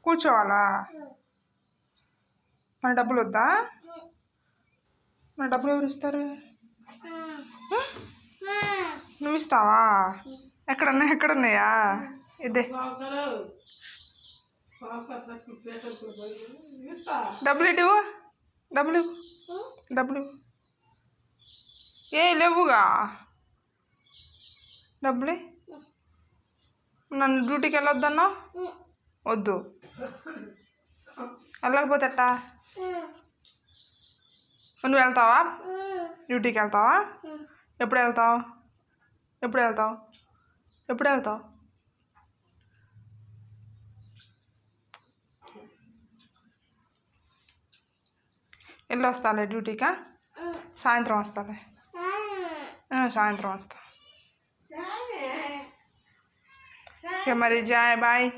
కూర్చోవాలా? మన డబ్బులు వద్దా? మన డబ్బులు ఎవరు ఇస్తారు? నువ్వు ఇస్తావా? ఎక్కడున్నాయా? ఇదే డబ్బులు ఇటు, డబ్బులు డబ్బులు ఏ లేవుగా డబ్బులే. నన్ను డ్యూటీకి వెళ్ళొద్దన్నా? వద్దు. వెళ్ళకపోతే ఎట్టా? నువ్వు వెళ్తావా? డ్యూటీకి వెళ్తావా? ఎప్పుడు వెళ్తావు? ఎప్పుడు వెళ్తావు? ఎప్పుడు వెళ్తావు? వెళ్ళి వస్తాలే డ్యూటీకా? సాయంత్రం వస్తాలే. సాయంత్రం వస్తా. ఓకే మరి, బాయ్.